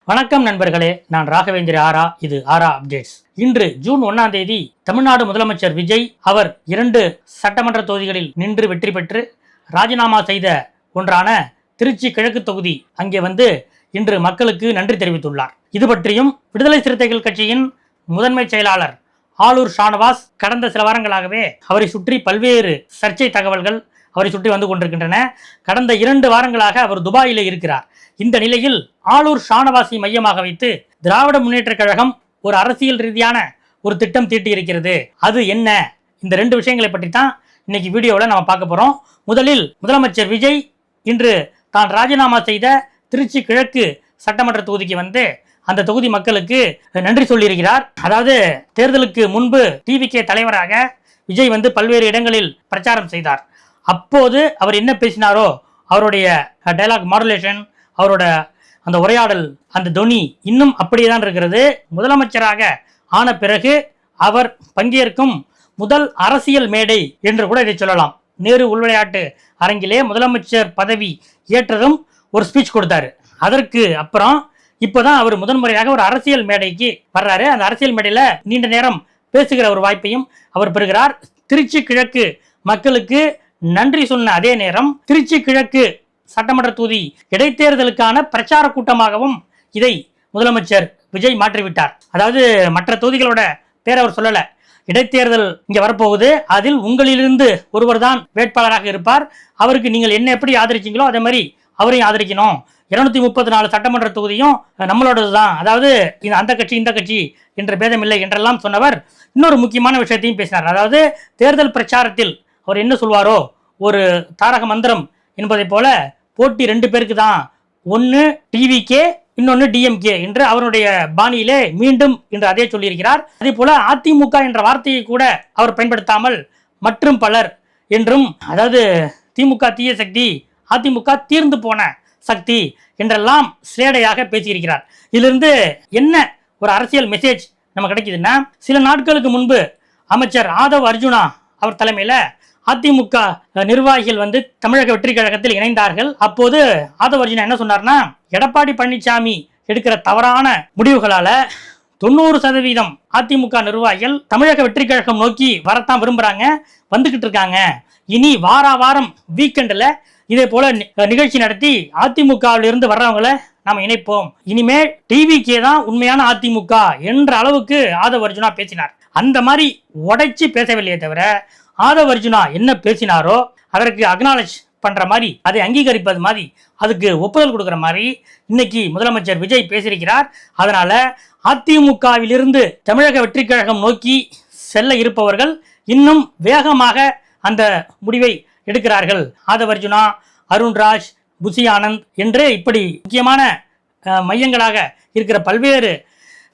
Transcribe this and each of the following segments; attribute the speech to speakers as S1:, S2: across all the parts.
S1: வணக்கம் நண்பர்களே, நான் ராகவேந்திர ஆரா. இது ஆரா அப்டேட்ஸ். இன்று ஜூன் 1ஆம் தேதி தமிழ்நாடு முதலமைச்சர் விஜய் அவர் 2 சட்டமன்ற தொகுதிகளில் நின்று வெற்றி பெற்று ராஜினாமா செய்த ஒன்றான திருச்சி கிழக்கு தொகுதி அங்கே வந்து இன்று மக்களுக்கு நன்றி தெரிவித்துள்ளார். இது பற்றியும் விடுதலை சிறுத்தைகள் கட்சியின் முதன்மை செயலாளர் ஆலூர் ஷானவாஸ் கடந்த சில வாரங்களாகவே அவரை சுற்றி பல்வேறு சர்ச்சை தகவல்கள் அவரை சுற்றி வந்து கொண்டிருக்கின்றன. கடந்த 2 வாரங்களாக அவர் துபாயிலே இருக்கிறார். இந்த நிலையில் ஆலூர் ஷானவாஸை மையமாக வைத்து திராவிட முன்னேற்ற கழகம் ஒரு அரசியல் ரீதியான ஒரு திட்டம் தீட்டி இருக்கிறது. அது என்ன? இந்த 2 விஷயங்களை பற்றி தான் இன்னைக்கு வீடியோவில் நம்ம பார்க்க போறோம். முதலில் முதலமைச்சர் விஜய் இன்று தான் ராஜினாமா செய்த திருச்சி கிழக்கு சட்டமன்ற தொகுதிக்கு வந்து அந்த தொகுதி மக்களுக்கு நன்றி சொல்லியிருக்கிறார். அதாவது தேர்தலுக்கு முன்பு டிவிகே தலைவராக விஜய் வந்து பல்வேறு இடங்களில் பிரச்சாரம் செய்தார். அப்போது அவர் என்ன பேசினாரோ அவருடைய டைலாக் மாடுலேஷன், அவரோட அந்த உரையாடல், அந்த தொனி இன்னும் அப்படியே தான் இருக்கிறது. முதலமைச்சராக ஆன பிறகு அவர் பங்கேற்கும் முதல் அரசியல் மேடை என்று கூட இதை சொல்லலாம். நேரு உள்விளையாட்டு அரங்கிலே முதலமைச்சர் பதவி ஏற்றதும் ஒரு ஸ்பீச் கொடுத்தாரு. அதற்கு அப்புறம் இப்போதான் அவர் முதன்முறையாக ஒரு அரசியல் மேடைக்கு வர்றாரு. அந்த அரசியல் மேடையில நீண்ட நேரம் பேசுகிற ஒரு வாய்ப்பையும் அவர் பெறுகிறார். திருச்சி கிழக்கு மக்களுக்கு நன்றி சொன்ன அதே நேரம் திருச்சி கிழக்கு சட்டமன்ற தொகுதி இடைத்தேர்தலுக்கான பிரச்சார கூட்டமாகவும் இதை முதலமைச்சர் விஜய் மாற்றிவிட்டார். அதாவது மற்ற தொகுதிகளோட பேர் அவர் சொல்லல. இடைத்தேர்தல் இங்க வரப்போகுது, அதில் உங்களிலிருந்து ஒருவர் தான் வேட்பாளராக இருப்பார். அவருக்கு நீங்கள் என்ன எப்படி ஆதரிச்சீங்களோ அதே மாதிரி அவரையும் ஆதரிக்கணும். 234 சட்டமன்ற தொகுதியும் நம்மளோடது தான். அதாவது அந்த கட்சி இந்த கட்சி என்ற பேதம் இல்லை என்றெல்லாம் சொன்னவர் இன்னொரு முக்கியமான விஷயத்தையும் பேசினார். அதாவது தேர்தல் பிரச்சாரத்தில் அவர் என்ன சொல்வாரோ, ஒரு தாரக மந்திரம் என்பதை போல போட்டி 2 பேருக்கு தான், ஒன்று டிவிகே இன்னொன்று டிஎம்கே என்று அவருடைய பாணியிலே மீண்டும் இன்று அதே சொல்லியிருக்கிறார். அதே போல அதிமுக என்ற வார்த்தையை கூட அவர் பயன்படுத்தாமல் மற்றும் பலர் என்றும், அதாவது திமுக தீய சக்தி, அதிமுக தீர்ந்து போன சக்தி என்றெல்லாம் சேடையாக பேசியிருக்கிறார். இதிலிருந்து என்ன ஒரு அரசியல் மெசேஜ் நம்ம கிடைக்குதுன்னா, சில நாட்களுக்கு முன்பு அமைச்சர் ஆதவ் அர்ஜுனா அவர் தலைமையில அதிமுக நிர்வாகிகள் வந்து தமிழக வெற்றி கழகத்தில் இணைந்தார்கள். அப்போது ஆதவ் அர்ஜுனா என்ன சொன்னார்னா, எடப்பாடி பழனிசாமி எடுக்கிற தவறான முடிவுகளால 90% அதிமுக நிர்வாகிகள் தமிழக வெற்றி கழகம் நோக்கி வரத்தான் விரும்புறாங்க, வந்துகிட்டு இருக்காங்க. இனி வாரம் வீக்கெண்ட்ல இதே போல நிகழ்ச்சி நடத்தி அதிமுகவில் இருந்து வர்றவங்களை நாம இணைப்போம். இனிமே டிவிக்கே தான் உண்மையான அதிமுக என்ற அளவுக்கு ஆதவ் அர்ஜுனா பேசினார். அந்த மாதிரி உடைச்சு பேசவில்லையே தவிர, ஆதவ் அர்ஜுனா என்ன பேசினாரோ அதற்கு அக்னாலஜ் பண்ற மாதிரி, அதை அங்கீகரிப்பது மாதிரி, அதுக்கு ஒப்புதல் கொடுக்கிற மாதிரி இன்னைக்கு முதலமைச்சர் விஜய் பேசியிருக்கிறார். அதனால அதிமுகவிலிருந்து தமிழக வெற்றி கழகம் நோக்கி செல்ல இருப்பவர்கள் இன்னும் வேகமாக அந்த முடிவை எடுக்கிறார்கள். ஆதவ் அர்ஜுனா, அருண்ராஜ், புசி ஆனந்த் என்று இப்படி முக்கியமான மையங்களாக இருக்கிற பல்வேறு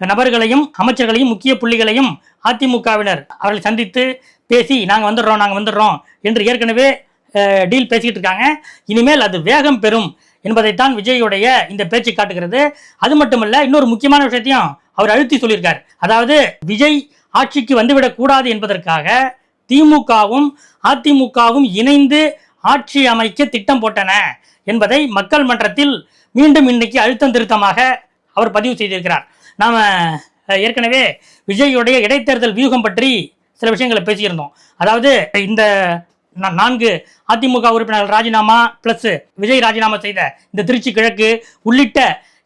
S1: நபர்களையும் அமைச்சர்களையும் முக்கிய புள்ளிகளையும் அதிமுகவினர் அவர்களை சந்தித்து பேசி நாங்கள் வந்துடுறோம் என்று ஏற்கனவே டீல் பேசிக்கிட்டு இருக்காங்க. இனிமேல் அது வேகம் பெறும் என்பதைத்தான் விஜயுடைய இந்த பேச்சு காட்டுகிறது. அது மட்டுமல்ல, இன்னொரு முக்கியமான விஷயத்தையும் அவர் அழுத்தி சொல்லியிருக்கார். அதாவது விஜய் ஆட்சிக்கு வந்துவிடக் கூடாது என்பதற்காக திமுகவும் அதிமுகவும் இணைந்து ஆட்சி அமைக்க திட்டம் போட்டன என்பதை மக்கள் மன்றத்தில் மீண்டும் இன்னைக்கு அழுத்தம் திருத்தமாக அவர் பதிவு செய்திருக்கிறார். நாம ஏற்கனவே விஜயுடைய இடைத்தேர்தல் வியூகம் பற்றி சில விஷயங்களை பேசியிருந்தோம். அதாவது இந்த 4 அதிமுக உறுப்பினர்கள் ராஜினாமா பிளஸ் விஜய் ராஜினாமா செய்த இந்த திருச்சி கிழக்கு உள்ளிட்ட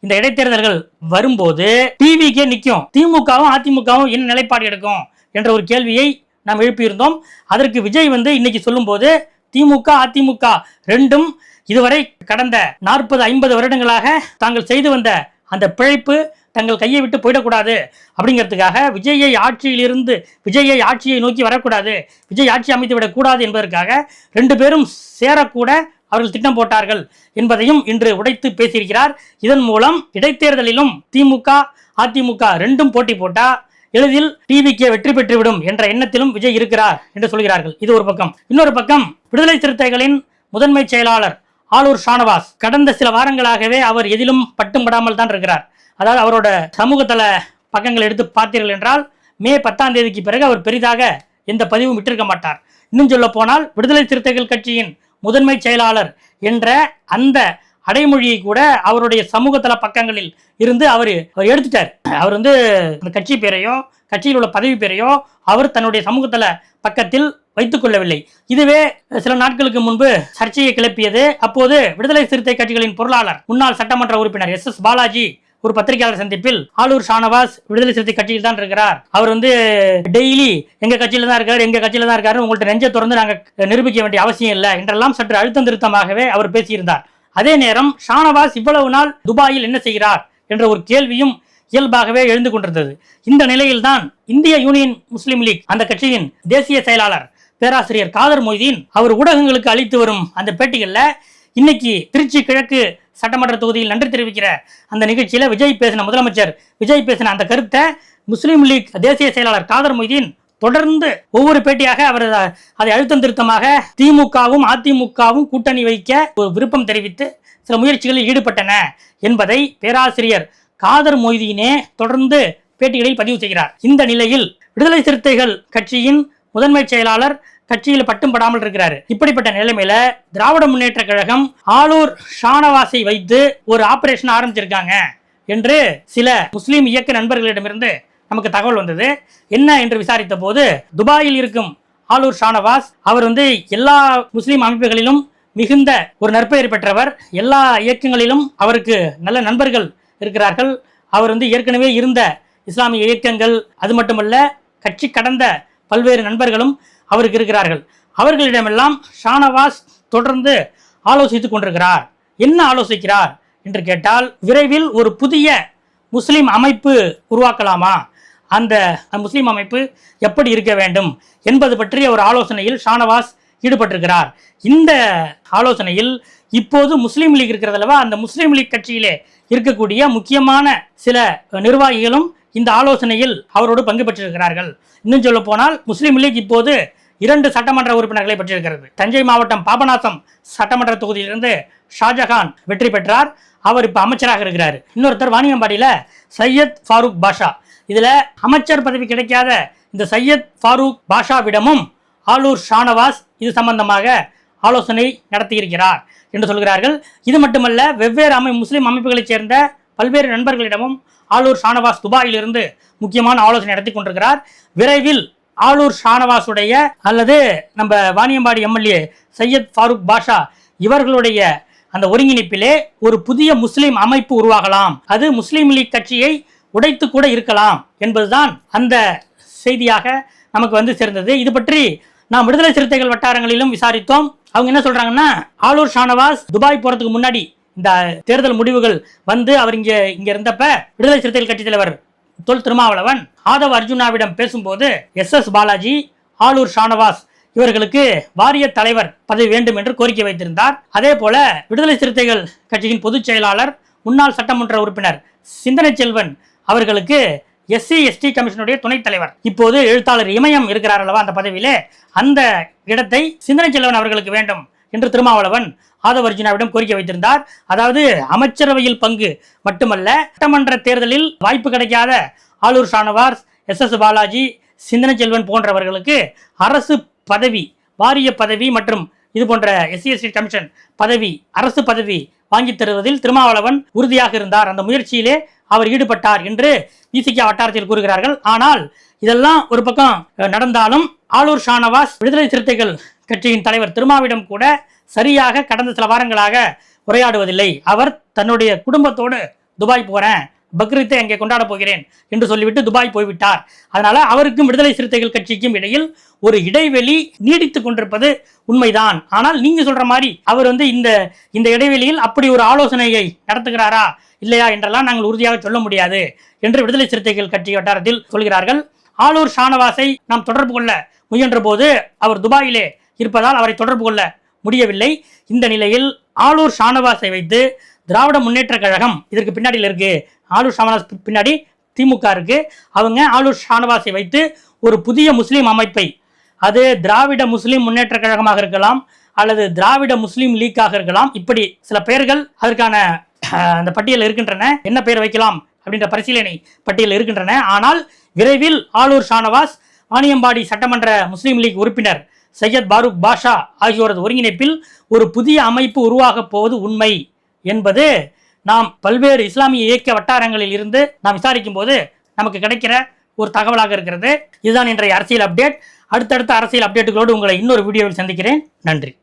S1: இந்த இடைத்தேர்தல்கள் வரும்போது டிவிக்கே நிற்கும், திமுகவும் அதிமுகவும் என்ன நிலைப்பாடு எடுக்கும் என்ற ஒரு கேள்வியை நாம் எழுப்பியிருந்தோம். அதற்கு விஜய் வந்து இன்னைக்கு சொல்லும் போது திமுக அதிமுக ரெண்டும் இதுவரை கடந்த 40-50 வருடங்களாக தாங்கள் செய்து வந்த அந்த பிழைப்பு தங்கள் கையை விட்டு போயிடக்கூடாது அப்படிங்கிறதுக்காக விஜயை ஆட்சியை நோக்கி வரக்கூடாது, விஜய் ஆட்சி அமைத்து விடக்கூடாது என்பதற்காக 2 பேரும் சேரக்கூட அவர்கள் திட்டம் போட்டார்கள் என்பதையும் இன்று உடைத்து பேசியிருக்கிறார். இதன் மூலம் இடைத்தேர்தலிலும் திமுக அதிமுக ரெண்டும் போட்டி போட்டா எளிதில் டிவிக்கு வெற்றி பெற்றுவிடும் என்ற எண்ணத்திலும் விஜய் இருக்கிறார் என்று சொல்கிறார்கள். இது ஒரு பக்கம். இன்னொரு பக்கம் விடுதலை சிறுத்தைகளின் முதன்மை செயலாளர் ஆலூர் ஷானவாஸ் கடந்த சில வாரங்களாகவே அவர் எதிலும் பட்டும் படாமல் தான் இருக்கிறார். அதாவது அவரோட சமூகத்தல பக்கங்கள் எடுத்து பார்த்தீர்கள் என்றால் மே 10ஆம் தேதிக்கு பிறகு அவர் பெரிதாக எந்த பதிவும் விட்டிருக்க மாட்டார். இன்னும் சொல்ல போனால் விடுதலை சிறுத்தைகள் கட்சியின் முதன்மை செயலாளர் என்ற அந்த அடைமொழியை கூட அவருடைய சமூகத்தல பக்கங்களில் இருந்து அவர் எடுத்துட்டார். அவர் வந்து அந்த கட்சி பேரையோ கட்சியில் உள்ள பதவி பேரையோ அவர் தன்னுடைய சமூகத்தல பக்கத்தில் வைத்துக் கொள்ளவில்லை. இதுவே சில நாட்களுக்கு முன்பு சர்ச்சையை கிளப்பியது. அப்போது விடுதலை சிறுத்தை கட்சிகளின் பொருளாளர் முன்னாள் சட்டமன்ற உறுப்பினர் SS பாலாஜி ஒரு பத்திரிகையாளர் சந்திப்பில் ஆலூர் ஷானவாஸ் விடுதலை சிறுத்தை கட்சியில் தான் இருக்கிறார், அவர் வந்து டெய்லி எங்க கட்சியில தான் இருக்காரு, எங்க கட்சியில தான் இருக்காரு, உங்கள்ட்ட நெஞ்சை திறந்து நாங்க நிரூபிக்க வேண்டிய அவசியம் இல்லை என்றெல்லாம் சற்று அழுத்தம் திருத்தமாகவே அவர் பேசியிருந்தார். அதே நேரம் ஷானவாஸ் இவ்வளவு நாள் துபாயில் என்ன செய்கிறார் என்ற ஒரு கேள்வியும் இயல்பாகவே எழுந்து கொண்டிருந்தது. இந்த நிலையில்தான் இந்திய யூனியன் முஸ்லீம் லீக் அந்த கட்சியின் தேசிய செயலாளர் பேராசிரியர் காதர் மொய்தீன் அவர் ஊடகங்களுக்கு அளித்து வரும் அந்த பேட்டிகள்ல இன்னைக்கு திருச்சி கிழக்கு சட்டமன்ற தொகுதியில் நன்றி தெரிவிக்கிற அந்த நிகழ்ச்சியில முதலமைச்சர் விஜய் பேசின அந்த கருத்தை முஸ்லீம் லீக் தேசிய செயலாளர் காதர் மொய்தீன் தொடர்ந்து ஒவ்வொரு பேட்டியாக அவர் அதை அழுத்தம் திருத்தமாக திமுகவும் அதிமுகவும் கூட்டணி வைக்க ஒரு விருப்பம் தெரிவித்து சில முயற்சிகளில் ஈடுபட்டன என்பதை பேராசிரியர் காதர் மொய்தீனே தொடர்ந்து பேட்டிகளில் பதிவு செய்கிறார். இந்த நிலையில் விடுதலை சிறுத்தைகள் கட்சியின் முதன்மை செயலாளர் கட்சியில் பட்டும் படாமல் இருக்கிறாரு. இப்படிப்பட்ட நிலைமையில திராவிட முன்னேற்ற கழகம் ஆலூர் ஷானவாஸை வைத்து ஒரு ஆபரேஷன் ஆரம்பிச்சிருக்காங்க என்று சில முஸ்லீம் இயக்க நண்பர்களிடமிருந்து நமக்கு தகவல் வந்தது. என்ன என்று விசாரித்த போது துபாயில் இருக்கும் ஆலூர் ஷானவாஸ் அவர் வந்து எல்லா முஸ்லீம் அமைப்புகளிலும் மிகுந்த ஒரு நற்பெயர் பெற்றவர், எல்லா இயக்கங்களிலும் அவருக்கு நல்ல நண்பர்கள் இருக்கிறார்கள். அவர் வந்து ஏற்கனவே இருந்த இஸ்லாமிய இயக்கங்கள் அது மட்டுமல்ல கட்சி கடந்த பல்வேறு நண்பர்களும் அவருக்கு இருக்கிறார்கள். அவர்களிடமெல்லாம் ஷானவாஸ் தொடர்ந்து ஆலோசித்துக் கொண்டிருக்கிறார். என்ன ஆலோசிக்கிறார் என்று கேட்டால், விரைவில் ஒரு புதிய முஸ்லிம் அமைப்பு உருவாக்கலாமா, அந்த முஸ்லிம் அமைப்பு எப்படி இருக்க வேண்டும் என்பது பற்றிய ஒரு ஆலோசனையில் ஷானவாஸ் ஈடுபட்டிருக்கிறார். இந்த ஆலோசனையில் இப்போது முஸ்லீம் லீக் இருக்கிறதல்லவா, அந்த முஸ்லீம் லீக் கட்சியிலே இருக்கக்கூடிய முக்கியமான சில நிர்வாகிகளும் இந்த ஆலோசனையில் அவரோடு பங்கு பெற்றிருக்கிறார்கள். இன்னும் சொல்ல போனால் முஸ்லீம் லீக் இப்போது 2 சட்டமன்ற உறுப்பினர்களை பெற்றிருக்கிறது. தஞ்சை மாவட்டம் பாபநாசம் சட்டமன்ற தொகுதியிலிருந்து ஷாஜகான் வெற்றி பெற்றார், அவர் இப்ப அமைச்சராக இருக்கிறார். இன்னொருத்தர் வாணியம்பாடியில சையத் ஃபாரூக் பாஷா. இதுல அமைச்சர் பதவி கிடைக்காத இந்த சையத் ஃபாரூக் பாஷாவிடமும் ஆலூர் ஷானவாஸ் இது சம்பந்தமாக ஆலோசனை நடத்தியிருக்கிறார் என்று சொல்கிறார்கள். இது மட்டுமல்ல, வெவ்வேறு முஸ்லிம் அமைப்புகளைச் சேர்ந்த பல்வேறு நண்பர்களிடமும் ஆலூர் ஷானவாஸ் துபாயிலிருந்து முக்கியமான ஆலோசனை நடத்தி கொண்டிருக்கிறார். விரைவில் ஆலூர் ஷானவாசுடைய அல்லது நம்ம வாணியம்பாடி எம்எல்ஏ சையத் ஃபாரூக் பாஷா இவர்களுடைய அந்த ஒருங்கிணைப்பிலே ஒரு புதிய முஸ்லிம் அமைப்பு உருவாகலாம், அது முஸ்லீம் லீக் கட்சியை உடைத்து கூட இருக்கலாம் என்பதுதான் அந்த செய்தியாக நமக்கு வந்து சேர்ந்தது. இது பற்றி நாம் விடுதலை சிறுத்தைகள் வட்டாரங்களிலும் விசாரித்தோம். அவங்க என்ன சொல்றாங்கன்னா, ஆலூர் ஷானவாஸ் துபாய் போறதுக்கு முன்னாடி இந்த தேர்தல் முடிவுகள் வந்து அவர் இங்க இருந்தப்ப விடுதலை சிறுத்தைகள் கட்சி தலைவர் தொல் திருமாவளவன் ஆதவ அர்ஜுனாவிடம் பேசும்போது SS பாலாஜி ஆலூர் ஷானவாஸ் இவர்களுக்கு வாரிய தலைவர் பதவி வேண்டும் என்று கோரிக்கை வைத்திருந்தார். அதே போல விடுதலை சிறுத்தைகள் கட்சியின் பொதுச் செயலாளர் முன்னாள் சட்டமன்ற உறுப்பினர் சிந்தனை செல்வன் அவர்களுக்கு SC/ST கமிஷனுடைய துணைத் தலைவர், இப்போது எழுத்தாளர் இமயம் இருக்கிறார் அல்லவா அந்த பதவியிலே, அந்த இடத்தை சிந்தனை செல்வன் அவர்களுக்கு வேண்டும் என்று திருமாவளவன் ஆதவ அர்ஜுனாவிடம் கோரிக்கை வைத்திருந்தார். அதாவது அமைச்சரவையில் பங்கு மட்டுமல்ல, சட்டமன்ற தேர்தலில் வாய்ப்பு கிடைக்காத ஆலூர் ஷானவாஸ், SS பாலாஜி, சிந்தனை செல்வன் போன்றவர்களுக்கு அரசு பதவி, வாரிய பதவி மற்றும் இது போன்ற SC/ST கமிஷன் பதவி, அரசு பதவி வாங்கி தருவதில் திருமாவளவன் உறுதியாக இருந்தார். அந்த முயற்சியிலே அவர் ஈடுபட்டார் என்று விசிக வட்டாரத்தில் கூறுகிறார்கள். ஆனால் இதெல்லாம் ஒரு பக்கம் நடந்தாலும் ஆலூர் ஷானவாஸ் விடுதலை சிறுத்தைகள் கட்சியின் தலைவர் திருமாவிடம் கூட சரியாக கடந்த சில வாரங்களாக உரையாடுவதில்லை. அவர் தன்னுடைய குடும்பத்தோடு துபாய் போறேன், பக்ரீத்தை அங்கே கொண்டாட போகிறேன் என்று சொல்லிவிட்டு துபாய் போய்விட்டார். அதனால அவருக்கும் விடுதலை சிறுத்தைகள் கட்சிக்கும் இடையில் ஒரு இடைவெளி நீடித்துக் கொண்டிருப்பது உண்மைதான். ஆனால் நீங்க சொல்ற மாதிரி அவர் வந்து இந்த இடைவெளியில் அப்படி ஒரு ஆலோசனையை நடத்துகிறாரா இல்லையா என்றெல்லாம் நாங்கள் உறுதியாக சொல்ல முடியாது என்று விடுதலை சிறுத்தைகள் கட்சி வட்டாரத்தில் சொல்கிறார்கள். ஆலூர் ஷானவாஸை நாம் தொடர்பு கொள்ள முயன்ற போது அவர் துபாயிலே இருப்பதால் அவரை தொடர்பு கொள்ள முடியவில்லை. இந்த நிலையில் ஆலூர் ஷானவாஸை வைத்து திராவிட முன்னேற்ற கழகம் இதற்கு பின்னாடியில் இருக்கு, ஆலூர் ஷானவாஸ் பின்னாடி திமுக இருக்கு, அவங்க ஆலூர் ஷானவாஸை வைத்து ஒரு புதிய முஸ்லீம் அமைப்பை, அது திராவிட முஸ்லீம் முன்னேற்ற கழகமாக இருக்கலாம் அல்லது திராவிட முஸ்லீம் லீக்காக இருக்கலாம், இப்படி சில பெயர்கள் அதற்கான அந்த பட்டியல் இருக்கின்றன. என்ன பெயர் வைக்கலாம் அப்படின்ற பரிசீலனை பட்டியல் இருக்கின்றன. ஆனால் விரைவில் ஆலூர் ஷானவாஸ், வாணியம்பாடி சட்டமன்ற முஸ்லீம் லீக் உறுப்பினர் சையத் ஃபாரூக் பாஷா ஆகியோரது ஒருங்கிணைப்பில் ஒரு புதிய அமைப்பு உருவாக போவது உண்மை என்பது நாம் பல்வேறு இஸ்லாமிய இயக்க வட்டாரங்களில் இருந்து நாம் விசாரிக்கும் போது நமக்கு கிடைக்கிற ஒரு தகவலாக இருக்கிறது. இதுதான் இன்றைய அரசியல் அப்டேட். அடுத்தடுத்த அரசியல் அப்டேட்டுகளோடு உங்களை இன்னொரு வீடியோவில் சந்திக்கிறேன். நன்றி.